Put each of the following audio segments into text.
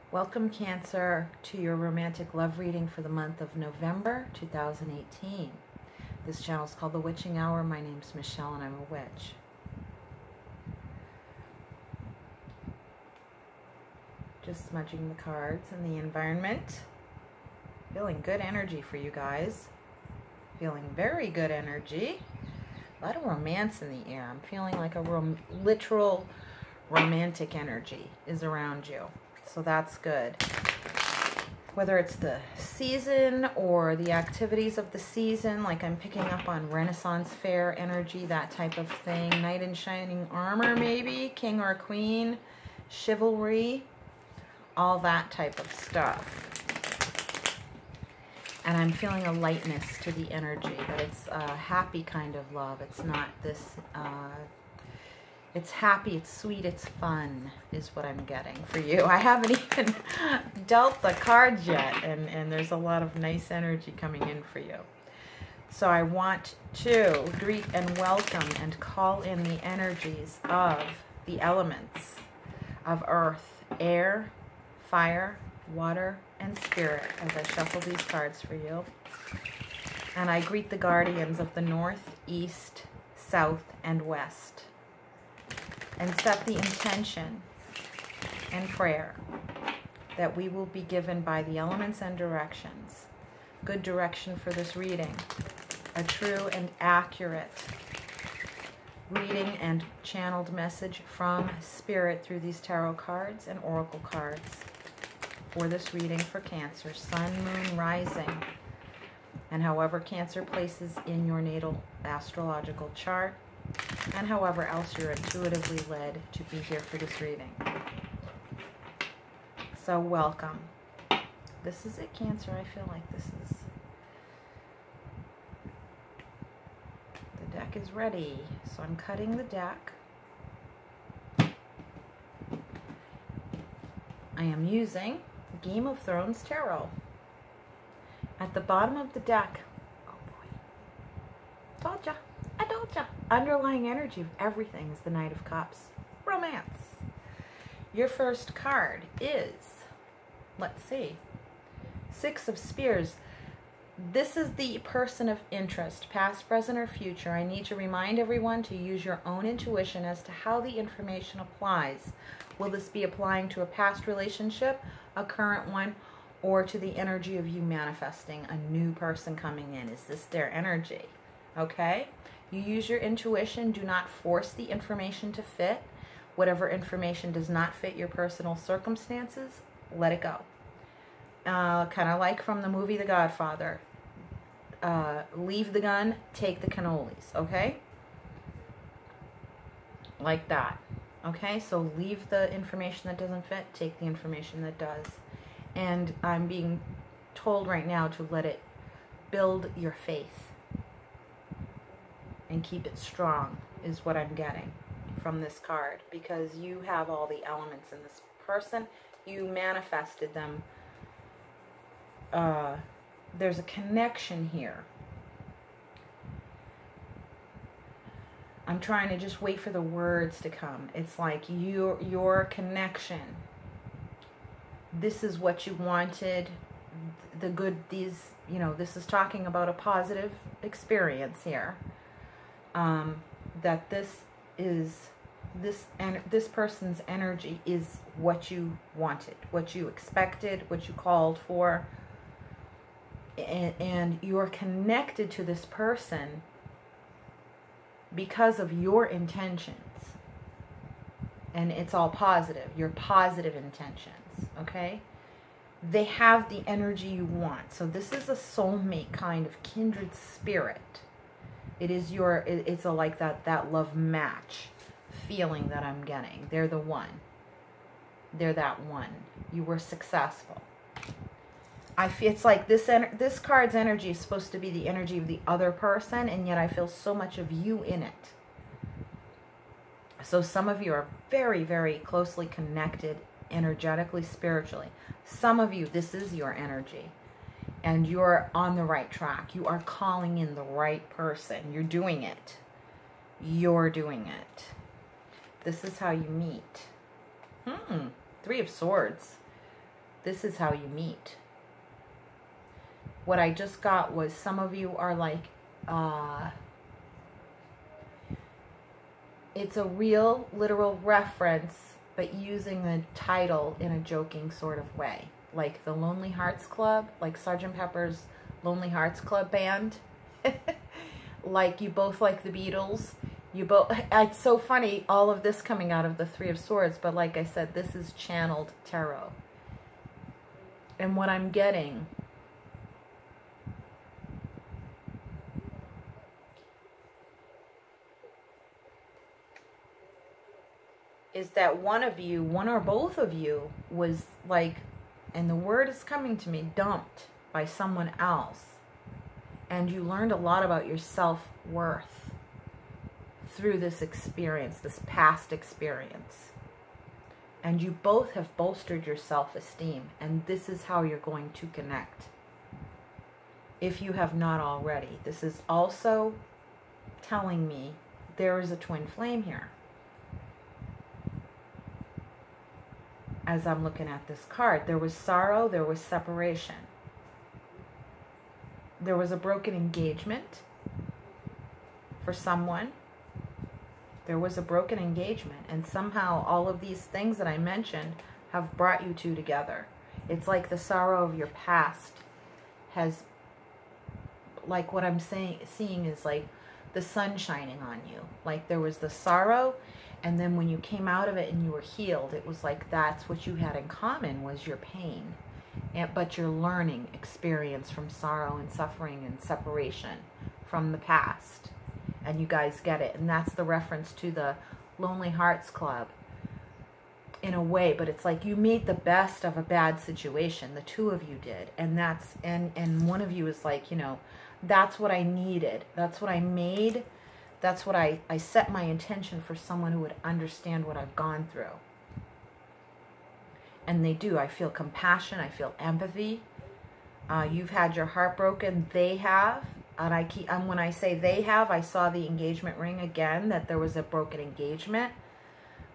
Welcome, Cancer, to your romantic love reading for the month of November 2018. This channel is called The Witching Hour. My name's Michelle and I'm a witch. Just smudging the cards and the environment. Feeling good energy for you guys. Feeling very good energy. A lot of romance in the air. I'm feeling like a literal romantic energy is around you. So that's good. Whether it's the season or the activities of the season, like I'm picking up on Renaissance Fair energy, that type of thing. Knight in shining armor, maybe. King or queen. Chivalry. All that type of stuff. And I'm feeling a lightness to the energy, but it's a happy kind of love. It's not this, it's happy, it's sweet, it's fun, is what I'm getting for you. I haven't even dealt the cards yet, and there's a lot of nice energy coming in for you. So I want to greet and welcome and call in the energies of the elements of earth, air, fire, water, and spirit as I shuffle these cards for you. And I greet the guardians of the north, east, south, and west. And set the intention and prayer that we will be given by the elements and directions. Good direction for this reading. A true and accurate reading and channeled message from Spirit through these tarot cards and oracle cards. For this reading for Cancer, Sun, Moon, Rising, and however Cancer places in your natal astrological chart, and however else you're intuitively led to be here for this reading. So welcome. This is it, Cancer. I feel like this is... The deck is ready. So I'm cutting the deck. I am using Game of Thrones Tarot. At the bottom of the deck, oh boy, told ya, I told ya. Underlying energy of everything is the Knight of Cups. Romance. Your first card is, let's see, Six of Spears. This is the person of interest, past, present, or future. I need to remind everyone to use your own intuition as to how the information applies. Will this be applying to a past relationship, a current one, or to the energy of you manifesting a new person coming in? Is this their energy? Okay? You use your intuition. Do not force the information to fit. Whatever information does not fit your personal circumstances, let it go. Kind of like from the movie The Godfather. Leave the gun, take the cannolis, okay? Like that. Okay, so leave the information that doesn't fit, take the information that does. And I'm being told right now to let it build your faith and keep it strong is what I'm getting from this card, because you have all the elements in this person. You manifested them. There's a connection here. I'm trying to just wait for the words to come. It's like your connection. This is what you wanted. The good, these, you know, this is talking about a positive experience here. That this is, this person's energy is what you wanted, what you expected, what you called for. And you're connected to this person because of your intentions. And it's all positive. Your positive intentions, okay? They have the energy you want. So this is a soulmate kind of kindred spirit. It is your, it's a, like that love match feeling that I'm getting. They're the one. They're that one. You were successful. I feel it's like this card's energy is supposed to be the energy of the other person, and yet I feel so much of you in it. So some of you are very, very closely connected energetically, spiritually. Some of you, this is your energy, and you're on the right track. You are calling in the right person. You're doing it. You're doing it. This is how you meet. Three of Swords. this is how you meet. What I just got was some of you are like, it's a real literal reference, but using the title in a joking sort of way. Like the Lonely Hearts Club, like Sgt. Pepper's Lonely Hearts Club Band. Like you both like the Beatles. You both, it's so funny, all of this coming out of the Three of Swords, but like I said, this is channeled tarot. And what I'm getting is that one of you, one or both of you, was like, and the word is coming to me, dumped by someone else. And you learned a lot about your self-worth through this experience, this past experience. And you both have bolstered your self-esteem. And this is how you're going to connect, if you have not already. This is also telling me there is a twin flame here. As I'm looking at this card, there was sorrow, there was separation. There was a broken engagement for someone. There was a broken engagement, and somehow all of these things that I mentioned have brought you two together. It's like the sorrow of your past has, like what I'm seeing is like the sun shining on you. Like there was the sorrow, and then when you came out of it and you were healed, it was like that's what you had in common, was your pain. But your learning experience from sorrow and suffering and separation from the past. And you guys get it. And that's the reference to the Lonely Hearts Club in a way. But it's like you made the best of a bad situation. The two of you did. And that's, and one of you is like, you know, that's what I needed. That's what I made. That's what I set my intention for, someone who would understand what I've gone through. And they do. I feel compassion. I feel empathy. You've had your heart broken. They have. And when I say they have, I saw the engagement ring again, that there was a broken engagement.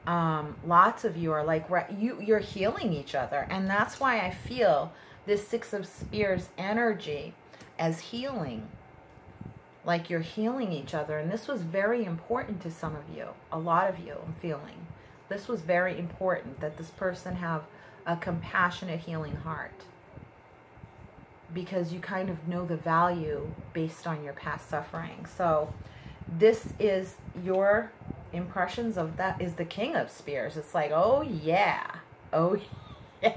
Lots of you are like, you're healing each other. And that's why I feel this Six of Spears energy as healing. Like you're healing each other. And this was very important to some of you. A lot of you, I'm feeling. This was very important, that this person have a compassionate, healing heart. Because you kind of know the value based on your past suffering. So this is your impressions of that, is the King of Spears. It's like, oh yeah. Oh yeah.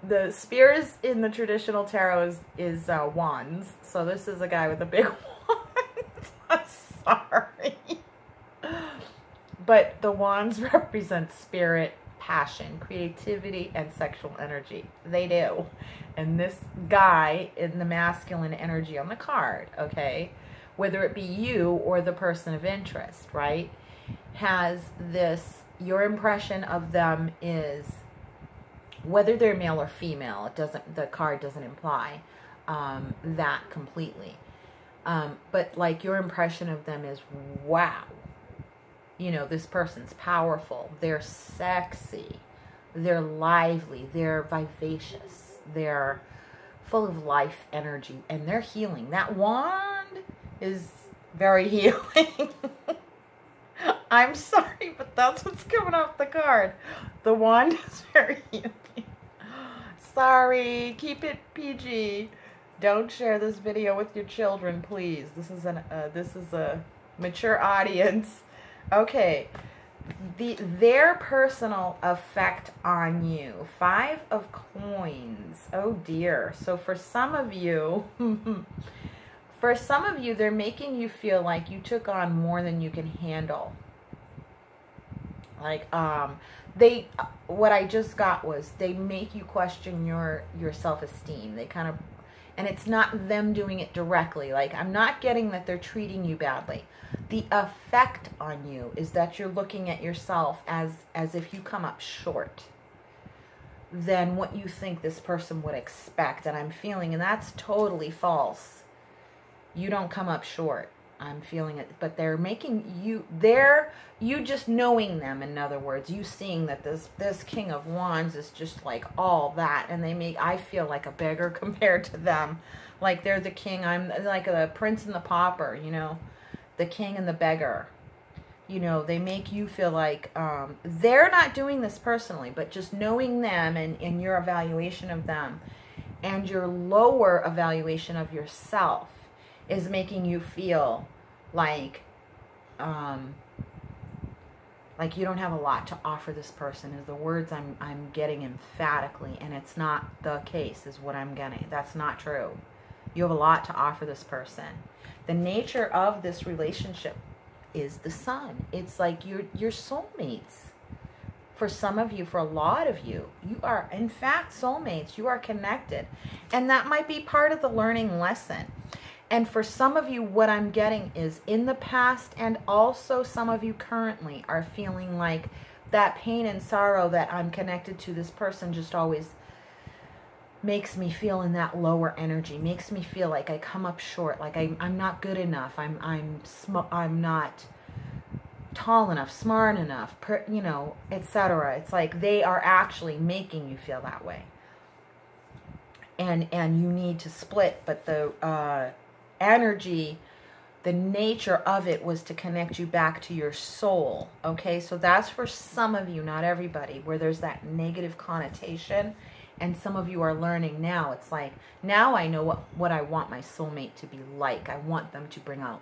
The spears in the traditional tarot is wands. So this is a guy with a big wand. I'm sorry. But the wands represent spirit, passion, creativity, and sexual energy. They do. And this guy in the masculine energy on the card, okay, whether it be you or the person of interest, right, has this, your impression of them is, whether they're male or female, it doesn't, the card doesn't imply that completely. But like your impression of them is, wow. You know, this person's powerful, they're sexy, they're lively, they're vivacious, they're full of life energy, and they're healing. That wand is very healing. I'm sorry, but that's what's coming off the card. The wand is very healing. Sorry, keep it PG. Don't share this video with your children, please. This is a mature audience. Okay, their personal effect on you. 5 of Coins. Oh dear. So for some of you, they're making you feel like you took on more than you can handle. Like, what I just got was they make you question your self-esteem. They kind of, and it's not them doing it directly. Like, I'm not getting that they're treating you badly. The effect on you is that you're looking at yourself as if you come up short than what you think this person would expect. And I'm feeling, and that's totally false. You don't come up short. I'm feeling it, but they're making you, you just knowing them, in other words, you seeing that this King of Wands is just like all that, and I feel like a beggar compared to them. Like they're the king, I'm like the prince and the pauper, you know, the king and the beggar. You know, they make you feel like they're not doing this personally, but just knowing them and your evaluation of them and your lower evaluation of yourself is making you feel like you don't have a lot to offer this person, is the words I'm getting emphatically, and it's not the case, is what I'm getting. That's not true. You have a lot to offer this person. The nature of this relationship is the sun. It's like your soulmates. For some of you, for a lot of you, you are in fact soulmates. You are connected. And that might be part of the learning lesson. And for some of you, what I'm getting is in the past, and also some of you currently are feeling like that pain and sorrow that I'm connected to this person just always makes me feel in that lower energy, makes me feel like I come up short, like I'm not good enough, I'm not tall enough, smart enough, you know, etc. It's like they are actually making you feel that way, and you need to split. But the energy, the nature of it was to connect you back to your soul. Okay, so that's for some of you, not everybody, where there's that negative connotation. And some of you are learning now. It's like, now I know what I want my soulmate to be like. I want them to bring out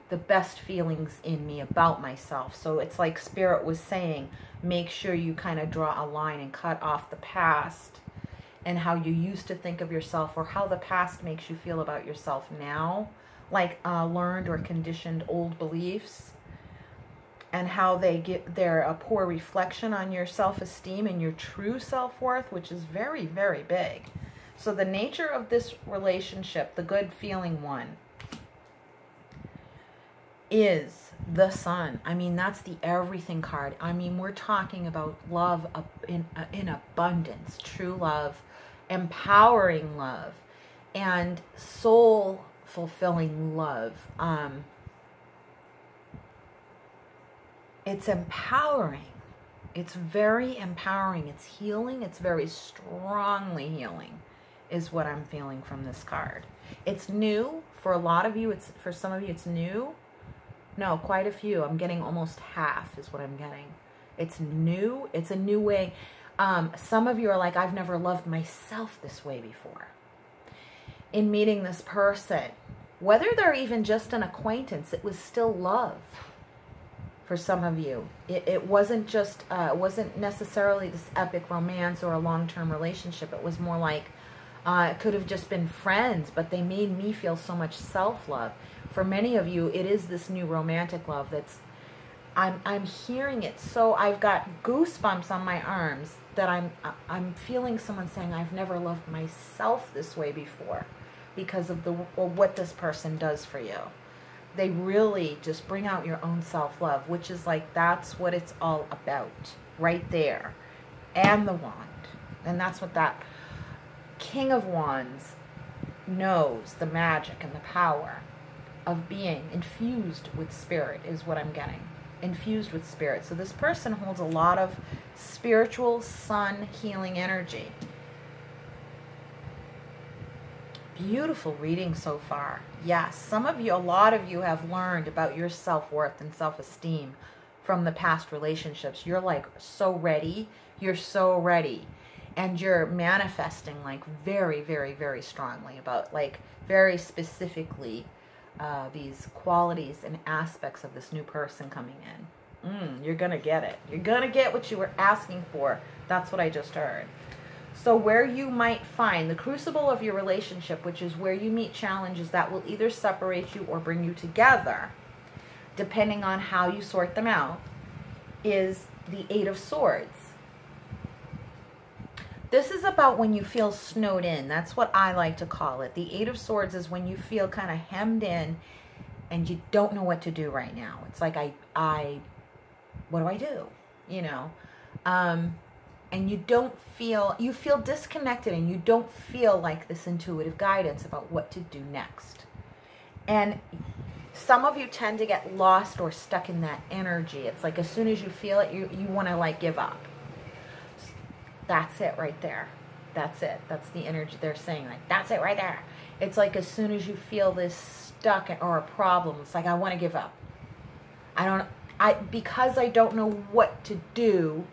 the best feelings in me about myself. So it's like Spirit was saying, make sure you kind of draw a line and cut off the past and how you used to think of yourself, or how the past makes you feel about yourself now, like learned or conditioned old beliefs, and how they're a poor reflection on your self-esteem and your true self-worth, which is very, very big. So the nature of this relationship, the good feeling one, is the sun. I mean, that's the everything card. I mean, we're talking about love in abundance, true love, empowering love, and soul fulfilling love. It's empowering. It's very empowering. It's healing. It's very strongly healing, is what I'm feeling from this card. It's new for a lot of you. For some of you, it's new. No, quite a few. I'm getting almost half is what I'm getting. It's new. It's a new way. Some of you are like, I've never loved myself this way before. In meeting this person, whether they're even just an acquaintance, it was still love. For some of you, it wasn't just, it wasn't necessarily this epic romance or a long-term relationship. It was more like, it could have just been friends, but they made me feel so much self-love. For many of you, it is this new romantic love that's, I'm hearing it. So I've got goosebumps on my arms that I'm feeling someone saying, I've never loved myself this way before because of what this person does for you. They really just bring out your own self-love, which is like, that's what it's all about right there. And the wand. And that's what that King of Wands knows, the magic and the power of being infused with spirit is what I'm getting. Infused with spirit. So this person holds a lot of spiritual sun healing energy. Beautiful reading so far. Yes, some of you, a lot of you have learned about your self-worth and self-esteem from the past relationships. You're like so ready. You're so ready. And you're manifesting like very, very, very strongly about like very specifically these qualities and aspects of this new person coming in. You're going to get it. You're going to get what you were asking for. That's what I just heard. So where you might find the crucible of your relationship, which is where you meet challenges that will either separate you or bring you together, depending on how you sort them out, is the Eight of Swords. This is about when you feel snowed in. That's what I like to call it. The Eight of Swords is when you feel kind of hemmed in and you don't know what to do right now. It's like, what do I do? You know? And you feel disconnected, and you don't feel like this intuitive guidance about what to do next. And Some of you tend to get lost or stuck in that energy. It's like as soon as you feel it, you want to like give up. That's it right there. That's it. That's the energy they're saying. Like, that's it right there. It's like as soon as you feel this stuck or a problem, it's like, I want to give up. Because I don't know what to do,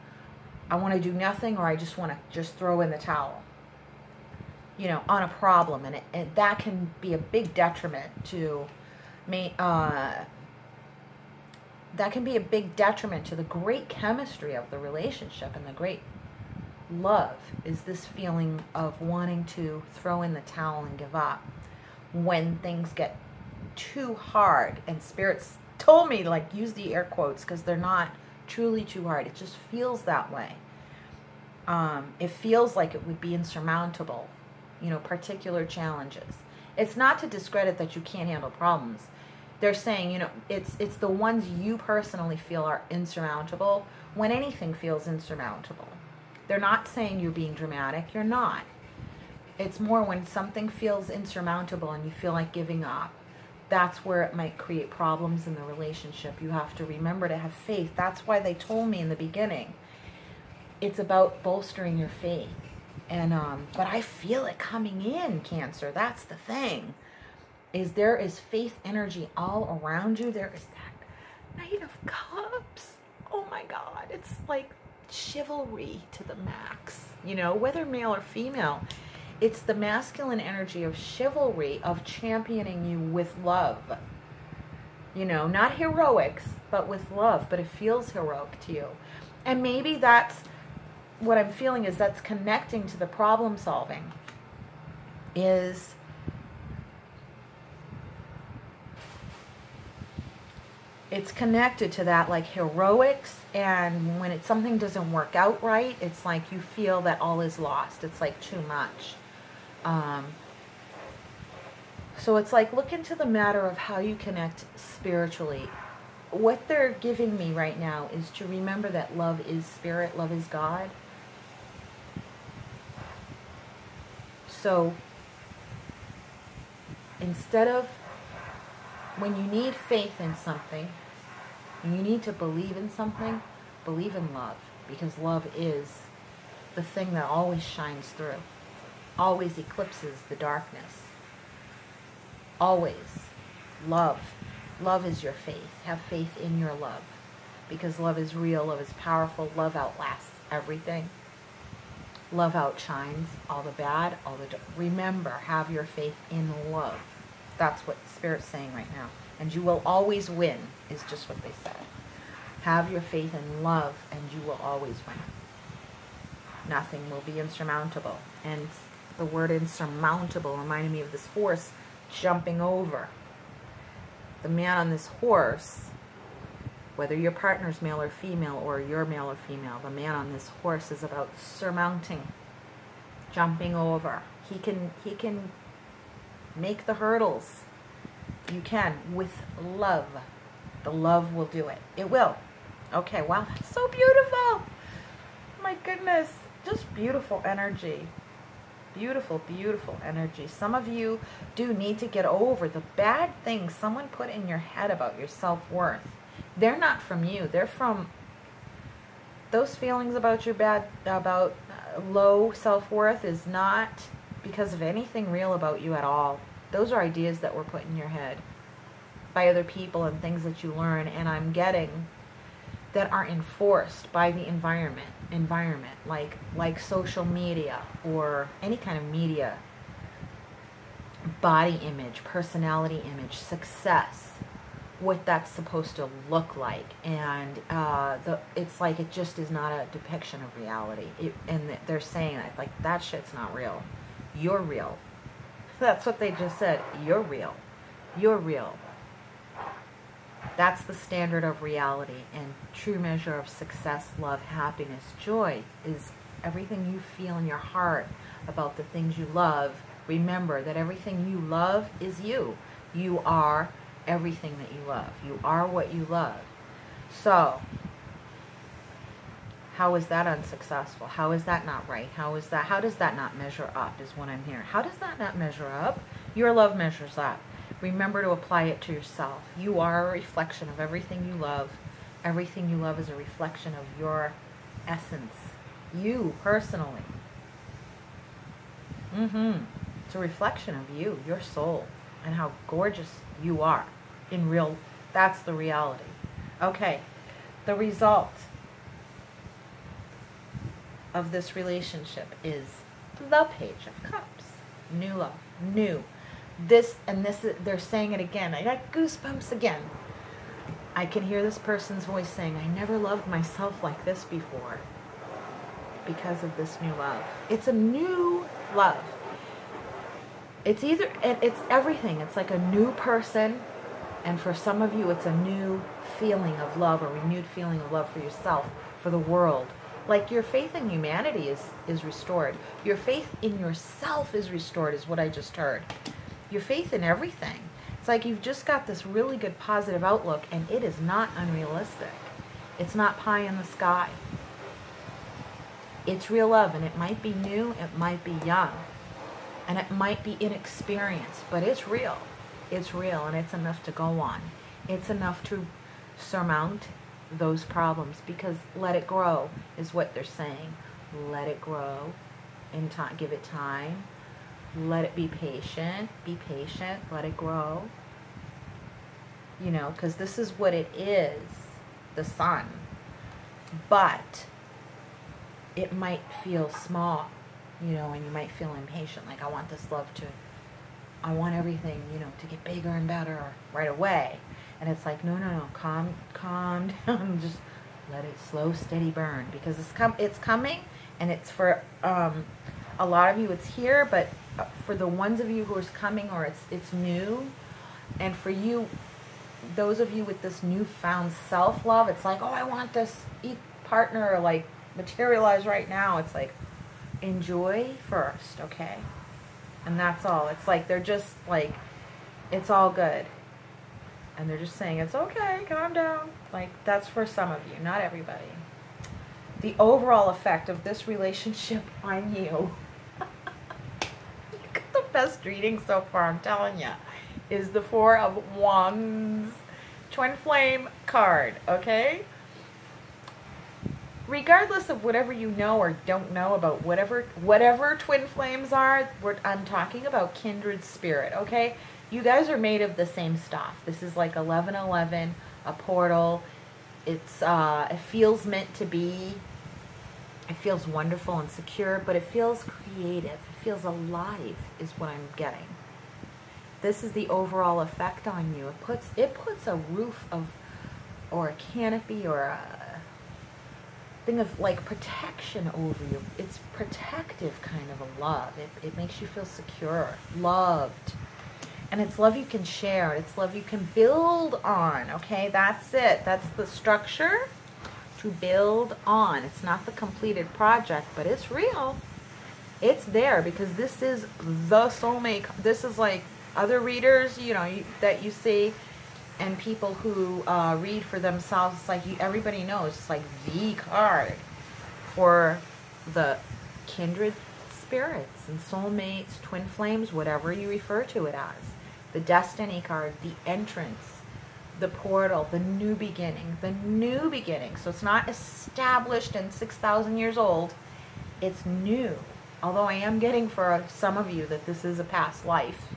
I want to do nothing, or I just want to just throw in the towel, you know, on a problem. And that can be a big detriment to me. That can be a big detriment to the great chemistry of the relationship and the great love, is this feeling of wanting to throw in the towel and give up when things get too hard. And spirits told me, like, use the air quotes because they're not truly too hard. It just feels that way. It feels like it would be insurmountable, you know, particular challenges. It's not to discredit that you can't handle problems. They're saying, you know, it's the ones you personally feel are insurmountable when anything feels insurmountable. They're not saying you're being dramatic. You're not. It's more when something feels insurmountable and you feel like giving up. That's where it might create problems in the relationship. You have to remember to have faith. That's why they told me in the beginning, it's about bolstering your faith. And but I feel it coming in, Cancer. That's the thing. Is there is faith energy all around you. There is that Knight of Cups. Oh my God. It's like chivalry to the max, you know, whether male or female. It's the masculine energy of chivalry, of championing you with love, you know, not heroics, but with love. But it feels heroic to you. And maybe that's what I'm feeling, is that's connecting to the problem solving, is it's connected to that, like heroics. And when something doesn't work out right, it's like you feel that all is lost. It's like too much. So it's like, look into the matter of how you connect spiritually. What they're giving me right now is to remember that love is spirit, love is God. So instead of, when you need faith in something, you need to believe in something, believe in love, because love is the thing that always shines through, always eclipses the darkness. Always. Love. Love is your faith. Have faith in your love, because love is real, love is powerful, love outlasts everything. Love outshines all the bad, all the... Remember, have your faith in love. That's what Spirit's saying right now. And you will always win, is just what they said. Have your faith in love, and you will always win. Nothing will be insurmountable. And the word insurmountable reminded me of this horse jumping over. The man on this horse, whether your partner's male or female, or you're male or female, the man on this horse is about surmounting, jumping over. He can make the hurdles. You can, with love. The love will do it. It will. Okay, wow, that's so beautiful. My goodness, just beautiful energy. Beautiful, beautiful energy. Some of you do need to get over the bad things someone put in your head about your self-worth. They're not from you. They're from those feelings about your low self-worth is not because of anything real about you at all. Those are ideas that were put in your head by other people and things that you learn, and I'm getting that are enforced by the environment, like social media or any kind of media, body image, personality image, success, what that's supposed to look like. And it's like it just is not a depiction of reality. And they're saying that, like, that shit's not real. You're real. That's what they just said. You're real. You're real. That's the standard of reality, and true measure of success, love, happiness, joy is everything you feel in your heart about the things you love. Remember that everything you love is you. You are everything that you love. You are what you love. So, how is that unsuccessful? How is that not right? How does that not measure up is what I'm hearing. How does that not measure up? Your love measures up. Remember to apply it to yourself. You are a reflection of everything you love. Everything you love is a reflection of your essence. You, personally. It's a reflection of you, your soul, and how gorgeous you are. That's the reality. Okay, the result of this relationship is the Page of Cups. New love. New. They're saying it again. I got goosebumps again. I can hear this person's voice saying, I never loved myself like this before because of this new love. It's a new love. It's everything. It's like a new person, and for some of you, it's a new feeling of love, a renewed feeling of love for yourself, for the world. Like your faith in humanity is restored. Your faith in yourself is restored, is what I just heard. Your faith in everything. It's like you've just got this really good positive outlook, and it is not unrealistic. It's not pie in the sky. It's real love, and it might be new, it might be young, and it might be inexperienced, but it's real. It's real, and it's enough to go on. It's enough to surmount those problems, because let it grow is what they're saying. Let it grow in time. Give it time. Let it be patient. Be patient. Let it grow. You know, because this is what it is, the sun. But it might feel small, you know, and you might feel impatient. Like, I want this love I want everything, you know, to get bigger and better right away. And it's like, no, calm down. Just let it slow, steady burn, because it's coming, and it's for a lot of you. It's here, but for the ones of you who are coming, or it's new, and for you, those of you with this newfound self-love, it's like, oh, I want this partner, like, materialize right now. It's like, enjoy first, okay? And that's all. It's like they're just like, it's all good. And they're just saying, it's okay, calm down. Like, that's for some of you, not everybody. The overall effect of this relationship on you, you got the best reading so far, I'm telling you, is the Four of Wands Twin Flame card, okay? Regardless of whatever you know or don't know about whatever twin flames are, I'm talking about kindred spirit, okay? You guys are made of the same stuff. This is like 1111, a portal. It feels meant to be. It feels wonderful and secure, but it feels creative. It feels alive, is what I'm getting. This is the overall effect on you. It puts a roof of, or a canopy, or a thing of like protection over you. It's protective kind of a love. It makes you feel secure, loved. And it's love you can share. It's love you can build on, okay? That's it. That's the structure to build on. It's not the completed project, but it's real. It's there, because this is the soulmate. This is like other readers, you know, that you see, and people who read for themselves. It's like everybody knows. It's like the card for the kindred spirits and soulmates, twin flames, whatever you refer to it as. The destiny card, the entrance, the portal, the new beginning, the new beginning. So it's not established and 6,000 years old. It's new. Although I am getting for some of you that this is a past life.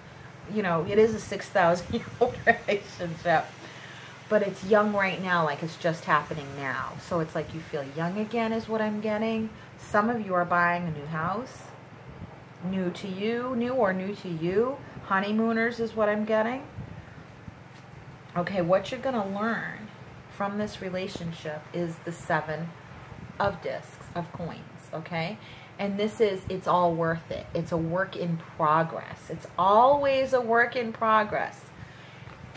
You know, it is a 6,000-year-old relationship. But it's young right now, like it's just happening now. So it's like you feel young again is what I'm getting. Some of you are buying a new house. New to you, new or new to you. Honeymooners is what I'm getting. Okay, what you're going to learn from this relationship is the 7 of discs, of coins, okay? And this is, it's all worth it. It's a work in progress. It's always a work in progress.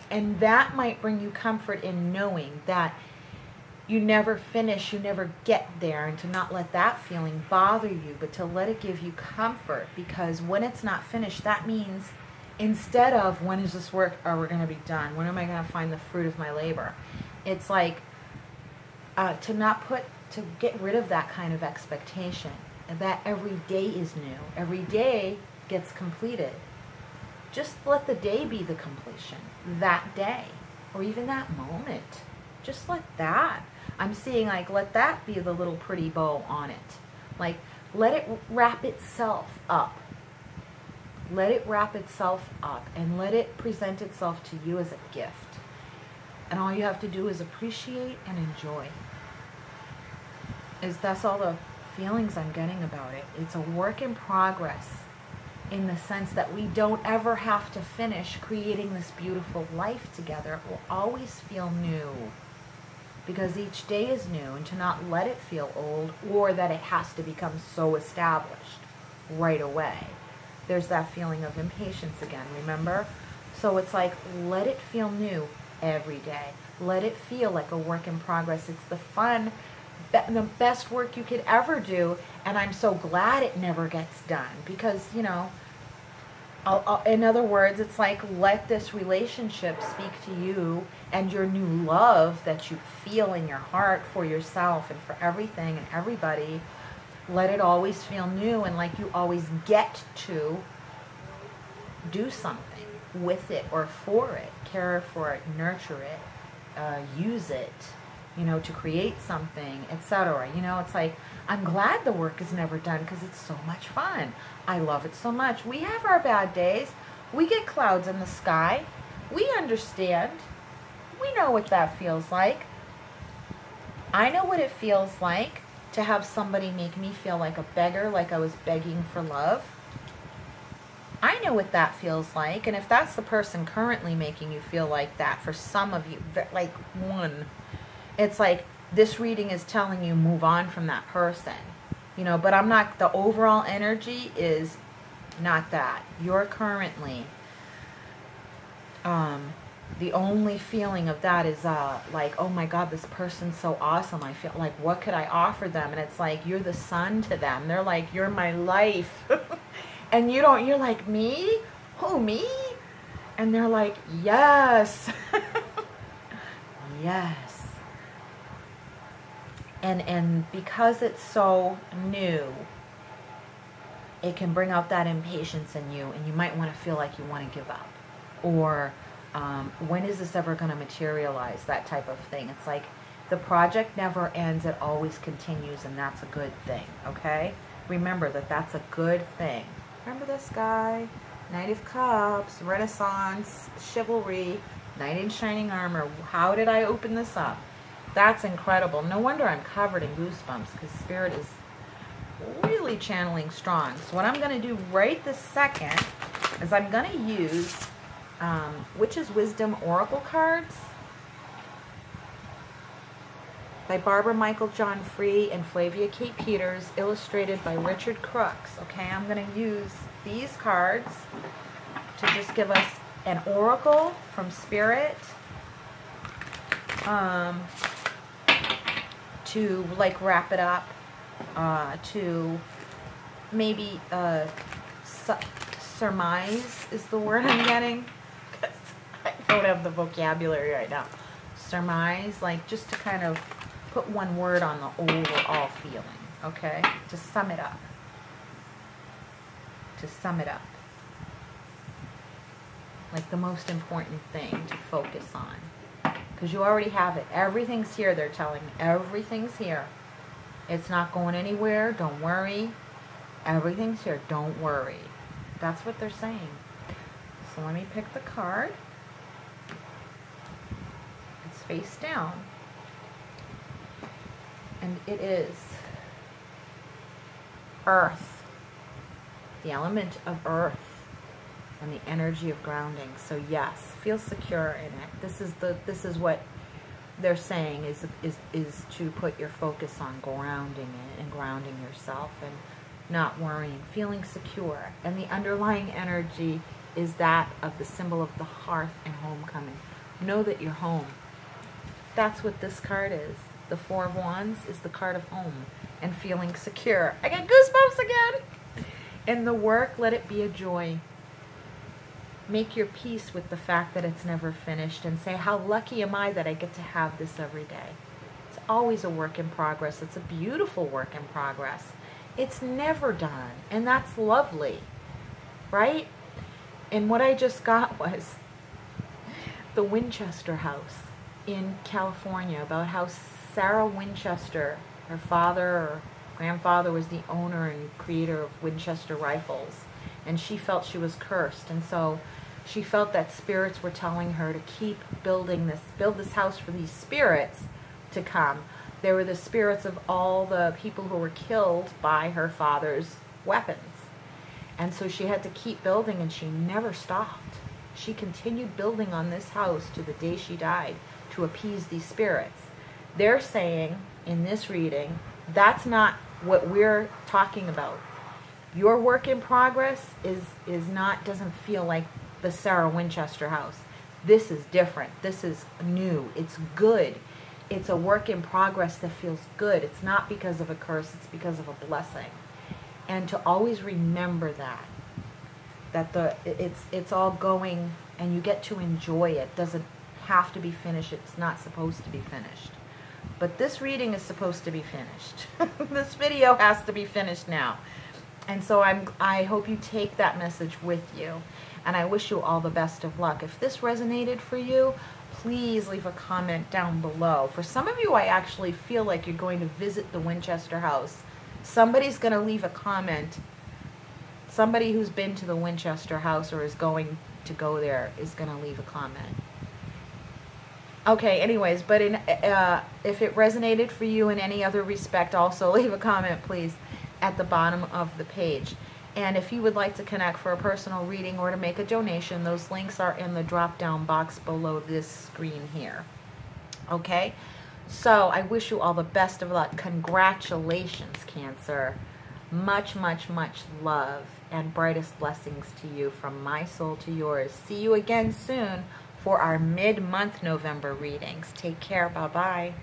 And that might bring you comfort in knowing that you never finish, you never get there, and to not let that feeling bother you, but to let it give you comfort, because when it's not finished, that means instead of when is this work, are we going to be done? When am I going to find the fruit of my labor? It's like to get rid of that kind of expectation, and that every day is new. Every day gets completed. Just let the day be the completion. That day. Or even that moment. Just let that. I'm seeing like, let that be the little pretty bow on it. Like, let it wrap itself up. Let it wrap itself up and let it present itself to you as a gift. And all you have to do is appreciate and enjoy. That's all the feelings I'm getting about it. It's a work in progress in the sense that we don't ever have to finish creating this beautiful life together. It will always feel new because each day is new, and to not let it feel old or that it has to become so established right away. There's that feeling of impatience again, remember? So it's like, let it feel new every day. Let it feel like a work in progress. It's the fun, the best work you could ever do, and I'm so glad it never gets done because, you know, in other words, it's like, let this relationship speak to you and your new love that you feel in your heart for yourself and for everything and everybody. Let it always feel new and like you always get to do something with it or for it, care for it, nurture it, use it, you know, to create something, etc. You know, it's like, I'm glad the work is never done because it's so much fun. I love it so much. We have our bad days. We get clouds in the sky. We understand. We know what that feels like. I know what it feels like to have somebody make me feel like a beggar, like I was begging for love. I know what that feels like. And if that's the person currently making you feel like that, for some of you, like one, it's like this reading is telling you move on from that person. You know, but I'm not, the overall energy is not that. You're currently, the only feeling of that is like, oh my God, this person's so awesome. I feel like, what could I offer them? And it's like, you're the sun to them. They're like, you're my life. And you don't, you're like, me? Who, me? And they're like, yes. Yes. And because it's so new, it can bring out that impatience in you, and you might want to feel like you want to give up. Or when is this ever going to materialize? That type of thing. It's like the project never ends, it always continues, and that's a good thing, okay? Remember that that's a good thing. Remember this guy? Knight of Cups, Renaissance, Chivalry, Knight in Shining Armor. How did I open this up? That's incredible. No wonder I'm covered in goosebumps, because Spirit is really channeling strong. So what I'm going to do right this second is I'm going to use Witch's Wisdom Oracle cards by Barbara Michael John Free and Flavia Kate Peters, illustrated by Richard Crooks. Okay, I'm going to use these cards to just give us an oracle from Spirit, to like wrap it up, to maybe surmise is the word I'm getting. I don't have the vocabulary right now. Surmise, like just to kind of put one word on the overall feeling, okay? To sum it up. To sum it up. Like the most important thing to focus on. Because you already have it. Everything's here, they're telling me. Everything's here. It's not going anywhere. Don't worry. Everything's here. Don't worry. That's what they're saying. So let me pick the card. It's face down. And it is Earth. The element of Earth. And the energy of grounding. So yes, feel secure in it. This is what they're saying is to put your focus on grounding it and grounding yourself and not worrying, feeling secure. And the underlying energy is that of the symbol of the hearth and homecoming. Know that you're home. That's what this card is. The Four of Wands is the card of home and feeling secure. I got goosebumps again. In the work, let it be a joy. Make your peace with the fact that it's never finished and say, how lucky am I that I get to have this every day. It's always a work in progress. It's a beautiful work in progress. It's never done, and that's lovely, right? And what I just got was the Winchester house in California, about how Sarah Winchester, her father or grandfather, was the owner and creator of Winchester rifles, and she felt she was cursed, and so she felt that spirits were telling her to keep build this house for these spirits to come. They were the spirits of all the people who were killed by her father's weapons. And so she had to keep building, and she never stopped. She continued building on this house to the day she died to appease these spirits. They're saying in this reading, that's not what we're talking about. Your work in progress doesn't feel like the Sarah Winchester house. This is different. This is new. It's good. It's a work in progress that feels good. It's not because of a curse. It's because of a blessing. And to always remember that it's all going, and you get to enjoy it. It doesn't have to be finished. It's not supposed to be finished. But this reading is supposed to be finished. This video has to be finished now. And so I hope you take that message with you. And I wish you all the best of luck. If this resonated for you, please leave a comment down below. For some of you, I actually feel like you're going to visit the Winchester house. Somebody's going to leave a comment. Somebody who's been to the Winchester house or is going to go there is going to leave a comment. Okay, anyways, but if it resonated for you in any other respect, also leave a comment, please, at the bottom of the page. And if you would like to connect for a personal reading or to make a donation, those links are in the drop-down box below this screen here. Okay? So I wish you all the best of luck. Congratulations, Cancer. Much, much, much love and brightest blessings to you from my soul to yours. See you again soon for our mid-month November readings. Take care. Bye-bye.